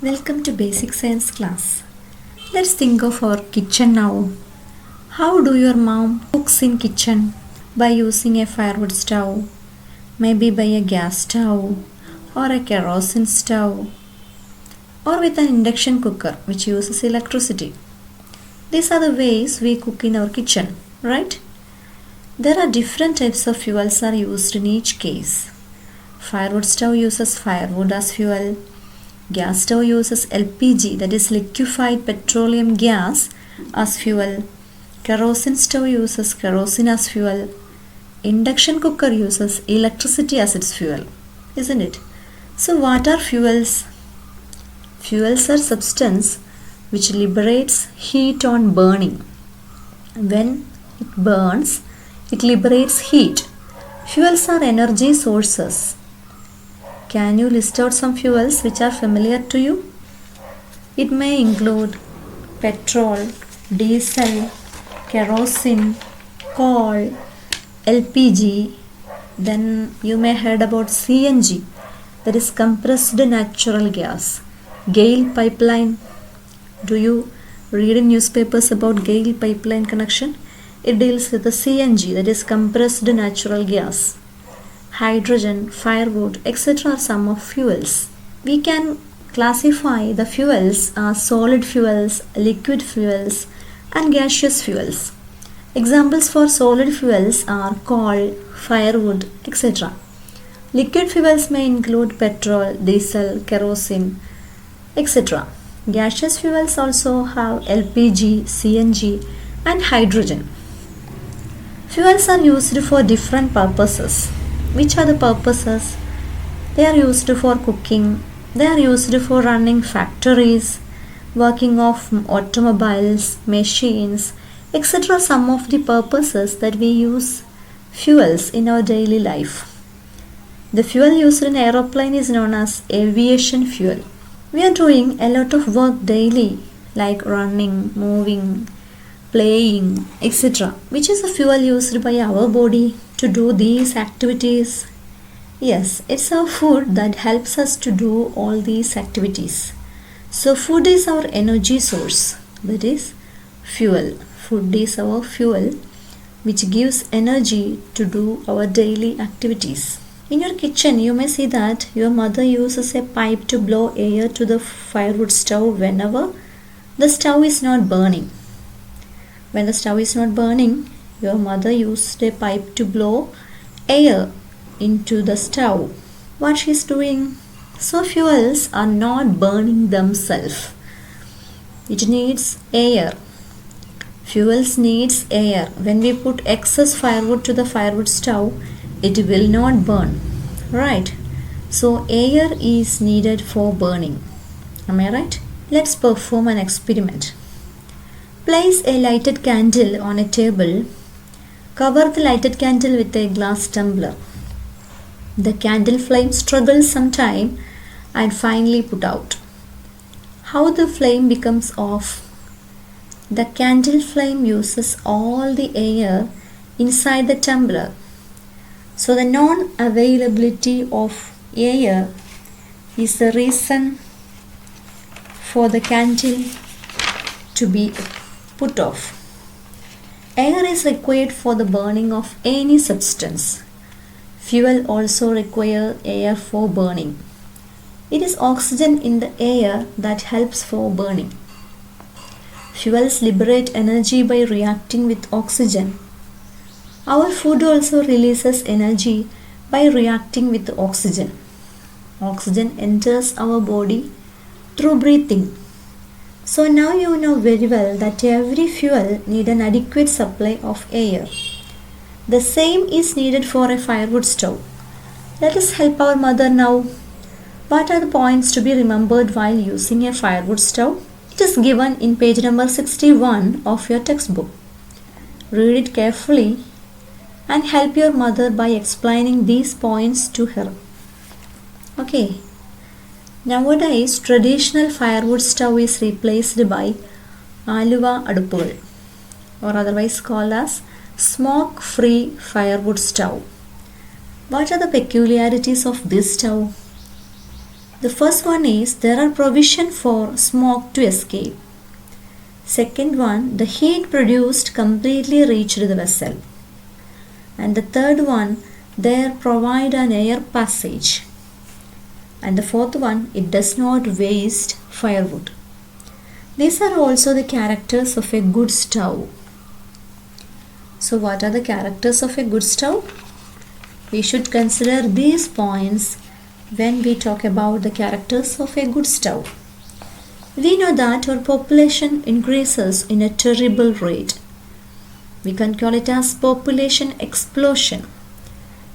Welcome to Basic Science class. Let's think of our kitchen now. How do your mom cooks in kitchen? By using a firewood stove, maybe by a gas stove or a kerosene stove, or with an induction cooker which uses electricity. These are the ways we cook in our kitchen, right? There are different types of fuels are used in each case. Firewood stove uses firewood as fuel. Gas stove uses LPG, that is liquefied petroleum gas, as fuel. Kerosene stove uses kerosene as fuel. Induction cooker uses electricity as its fuel, isn't it? So what are fuels? Fuels are substance which liberates heat on burning. When it burns, it liberates heat. Fuels are energy sources. Can you list out some fuels which are familiar to you? It may include petrol, diesel, kerosene, coal, LPG. Then you may heard about CNG, that is compressed natural gas. GAIL pipeline. Do you read in newspapers about GAIL pipeline connection? It deals with the CNG, that is compressed natural gas. Hydrogen, firewood, etc. are some of fuels. We can classify the fuels as solid fuels, liquid fuels, and gaseous fuels. Examples for solid fuels are coal, firewood, etc. Liquid fuels may include petrol, diesel, kerosene, etc. Gaseous fuels also have LPG, CNG, and hydrogen. Fuels are used for different purposes. Which are the purposes? They are used for cooking, they are used for running factories, working of automobiles, machines, etc. Some of the purposes that we use fuels in our daily life. The fuel used in aeroplane is known as aviation fuel. We are doing a lot of work daily, like running, moving, playing, etc. Which is the fuel used by our body to do these activities? Yes, it's our food that helps us to do all these activities. So food is our energy source, that is fuel. Food is our fuel which gives energy to do our daily activities. In your kitchen, you may see that your mother uses a pipe to blow air to the firewood stove whenever the stove is not burning. When the stove is not burning, your mother used a pipe to blow air into the stove. What she is doing? So fuels are not burning themselves. It needs air. Fuels needs air. When we put excess firewood to the firewood stove, it will not burn. Right? So air is needed for burning. Am I right? Let's perform an experiment. Place a lighted candle on a table. Cover the lighted candle with a glass tumbler. The candle flame struggles some time and finally put out. How the flame becomes off? The candle flame uses all the air inside the tumbler. So the non-availability of air is the reason for the candle to be put off. Air is required for the burning of any substance. Fuel also requires air for burning. It is oxygen in the air that helps for burning. Fuels liberate energy by reacting with oxygen. Our food also releases energy by reacting with oxygen. Oxygen enters our body through breathing. So now you know very well that every fuel needs an adequate supply of air. The same is needed for a firewood stove. Let us help our mother now. What are the points to be remembered while using a firewood stove? It is given in page number 61 of your textbook. Read it carefully and help your mother by explaining these points to her. Okay. Nowadays, traditional firewood stove is replaced by Aluva Aduppugal, or otherwise called as smoke-free firewood stove. What are the peculiarities of this stove? The first one is there are provision for smoke to escape. Second one, the heat produced completely reached the vessel. And the third one, they provide an air passage. And the fourth one, it does not waste firewood. These are also the characters of a good stove. So what are the characters of a good stove? We should consider these points when we talk about the characters of a good stove. We know that our population increases in a terrible rate. We can call it as population explosion.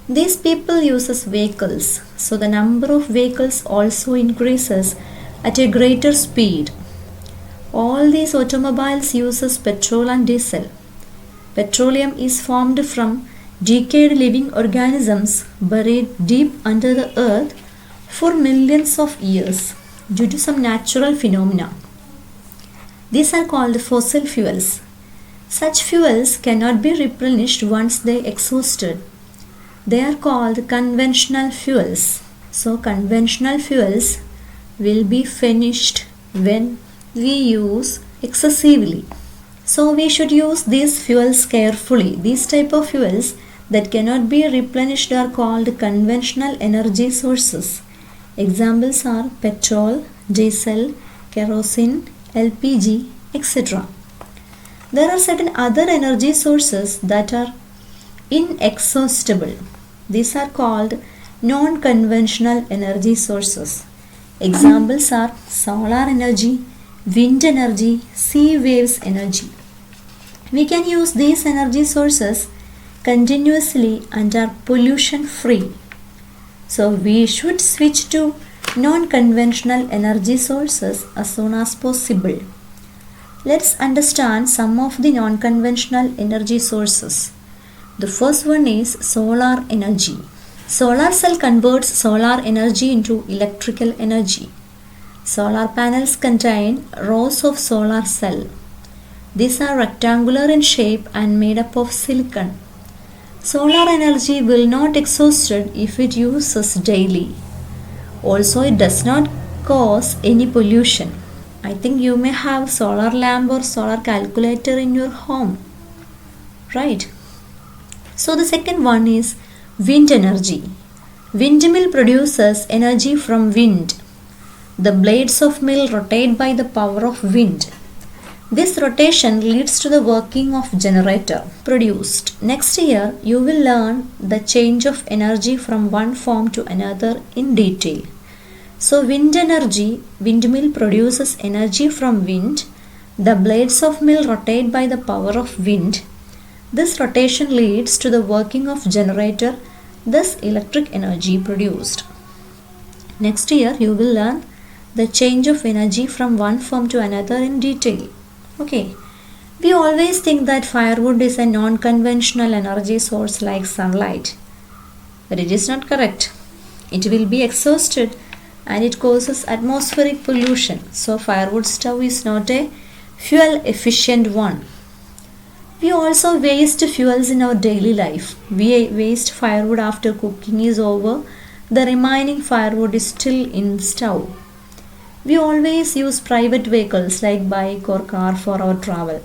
These people uses vehicles, so the number of vehicles also increases at a greater speed. All these automobiles uses petrol and diesel. Petroleum is formed from decayed living organisms buried deep under the earth for millions of years due to some natural phenomena. These are called fossil fuels. Such fuels cannot be replenished once they exhausted. They are called conventional fuels. So conventional fuels will be finished when we use excessively. So we should use these fuels carefully. These type of fuels that cannot be replenished are called conventional energy sources. Examples are petrol, diesel, kerosene, LPG, etc. There are certain other energy sources that are inexhaustible. These are called non-conventional energy sources. Examples are solar energy, wind energy, sea waves energy. We can use these energy sources continuously and are pollution free. So we should switch to non-conventional energy sources as soon as possible. Let's understand some of the non-conventional energy sources. The first one is solar energy. Solar cell converts solar energy into electrical energy. Solar panels contain rows of solar cell. These are rectangular in shape and made up of silicon. Solar energy will not exhausted if it uses daily. Also, it does not cause any pollution. I think you may have solar lamp or solar calculator in your home, right? So the second one is wind energy. Windmill produces energy from wind. The blades of mill rotate by the power of wind. This rotation leads to the working of generator produced. Next year, you will learn the change of energy from one form to another in detail. So wind energy, windmill produces energy from wind. The blades of mill rotate by the power of wind. This rotation leads to the working of generator, thus electric energy produced. Next year you will learn the change of energy from one form to another in detail. Okay. We always think that firewood is a non-conventional energy source like sunlight. But it is not correct. It will be exhausted and it causes atmospheric pollution. So firewood stove is not a fuel efficient one. We also waste fuels in our daily life. We waste firewood after cooking is over. The remaining firewood is still in stove. We always use private vehicles like bike or car for our travel.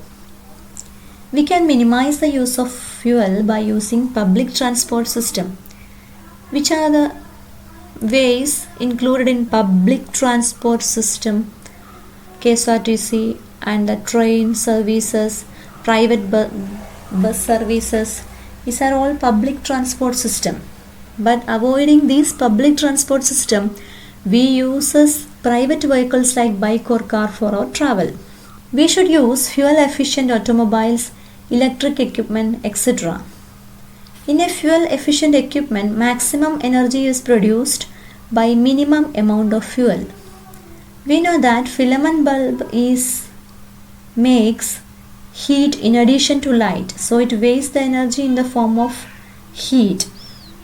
We can minimize the use of fuel by using public transport system. Which are the ways included in public transport system? KSRTC and the train services, private bus services. These are all public transport system. But avoiding these public transport system, we use private vehicles like bike or car for our travel. We should use fuel efficient automobiles, electric equipment, etc. In a fuel efficient equipment, maximum energy is produced by minimum amount of fuel. We know that filament bulb makes heat in addition to light, so it wastes the energy in the form of heat.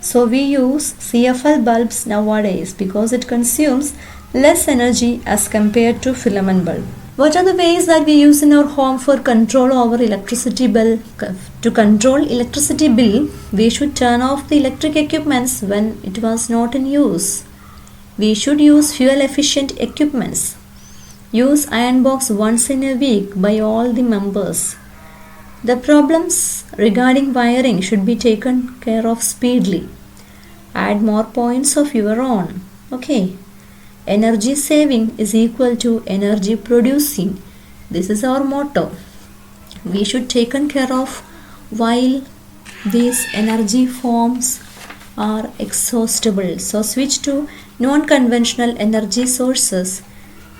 So we use CFL bulbs nowadays because it consumes less energy as compared to filament bulb. What are the ways that we use in our home for control over electricity bill? To control electricity bill, we should turn off the electric equipments when it was not in use. We should use fuel efficient equipments. Use iron box once in a week by all the members. The problems regarding wiring should be taken care of speedily. Add more points of your own. Okay. Energy saving is equal to energy producing. This is our motto. We should taken care of while these energy forms are exhaustible. So switch to non-conventional energy sources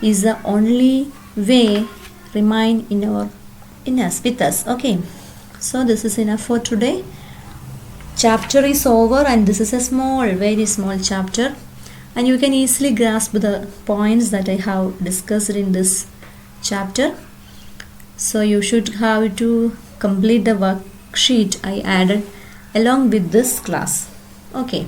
is the only way remain in us with us. Okay. So this is enough for today. Chapter is over and this is a very small chapter, and you can easily grasp the points that I have discussed in this chapter. So you should have to complete the worksheet I added along with this class. Okay.